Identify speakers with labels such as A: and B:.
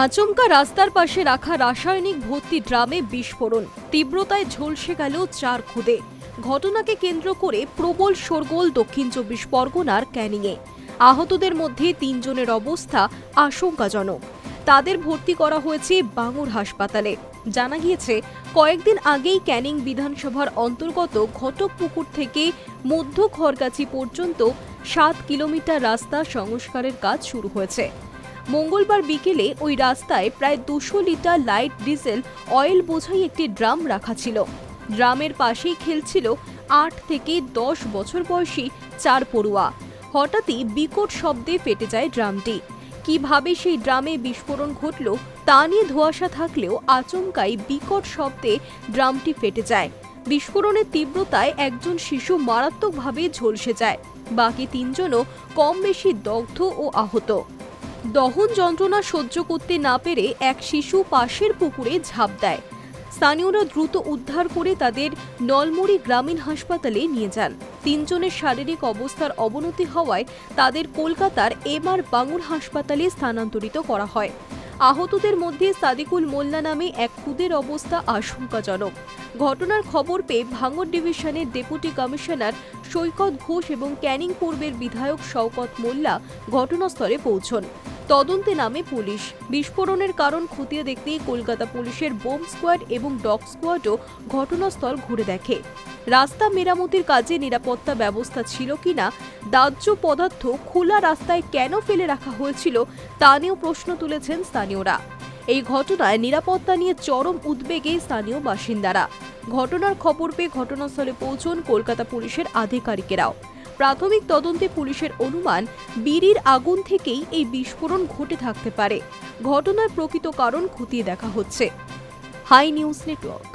A: আচমকা রাস্তার পাশে রাখা রাসায়নিক ভর্তি ড্রামে বিস্ফোরণ, তীব্রতায় ঝলসে গেল 4 খুদে। ঘটনাকে কেন্দ্র করে প্রবল শোরগোল দক্ষিণ 24 পরগনার ক্যানিংয়ে। আহতদের মধ্যে 3 জনের অবস্থা আশঙ্কাজনক। তাদের ভর্তি করা হয়েছে বাঙুর হাসপাতালে। জানা গিয়েছে, কয়েকদিন আগেই ক্যানিং বিধানসভার অন্তর্গত ঘটকপুকুর থেকে মধ্য খড়গাছি পর্যন্ত 7 কিলোমিটার রাস্তা সংস্কারের কাজ শুরু হয়েছে। মঙ্গলবার বিকেলে ওই রাস্তায় প্রায় 200 লিটার লাইট ডিজেল অয়েল বোঝাই একটি ড্রাম রাখা ছিল। ড্রামের পাশেই খেলছিল 8 থেকে 10 বছর বয়সী 4 পড়ুয়া। হঠাৎই বিকট শব্দে ফেটে যায় ড্রামটি। কিভাবে সেই ড্রামে বিস্ফোরণ ঘটল তা নিয়ে ধোঁয়াশা থাকলেও আচমকাই বিকট শব্দে ড্রামটি ফেটে যায়। বিস্ফোরণের তীব্রতায় একজন শিশু মারাত্মকভাবে ঝলসে যায়। বাকি 3 জনও কম বেশি দগ্ধ ও আহত। দহন যন্ত্রণা সহ্য করতে না পেরে এক শিশু পাশের পুকুরে ঝাঁপ দেয়। স্থানীয়রা দ্রুত উদ্ধার করে তাদের নলমুড়ি গ্রামীণ হাসপাতালে নিয়ে যান। 3 জনের শারীরিক অবস্থার অবনতি হওয়ায় তাদের কলকাতার এমআর বাঙুর হাসপাতালে স্থানান্তরিত করা হয়। আহতদের মধ্যে সাদিকুল মোল্লা নামে এক খুদের অবস্থা আশঙ্কাজনক। ঘটনার খবর পেয়ে ভাঙড় ডিভিশনের ডেপুটি কমিশনার সৈকত ঘোষ এবং ক্যানিং পূর্বের বিধায়ক শওকত মোল্লা ঘটনাস্থলে পৌঁছন। তদন্তে নামে পুলিশ। বিস্ফোরণের কারণ খতিয়ে দেখতে কলকাতা পুলিশের বোম স্কোয়াড এবং ডগ স্কোয়াডও ঘটনাস্থল ঘুরে দেখে। রাস্তা মেরামতির কাজে নিরাপত্তা ব্যবস্থা ছিল কিনা, দাহ্য পদার্থ খোলা রাস্তায় কেন ফেলে রাখা হয়েছিল তা নিয়েও প্রশ্ন তুলেছেন স্থানীয়রা। এই ঘটনায় নিরাপত্তা নিয়ে চরম উদ্বেগে স্থানীয় বাসিন্দারা। ঘটনার খবর পেয়ে ঘটনাস্থলে পৌঁছন কলকাতা পুলিশের আধিকারিকেরাও। প্রাথমিক তদন্তে পুলিশের অনুমান, বিড়ির আগুন থেকেই এই বিস্ফোরণ ঘটে থাকতে পারে। ঘটনার প্রকৃত কারণ খতিয়ে দেখা হচ্ছে। Hi news network.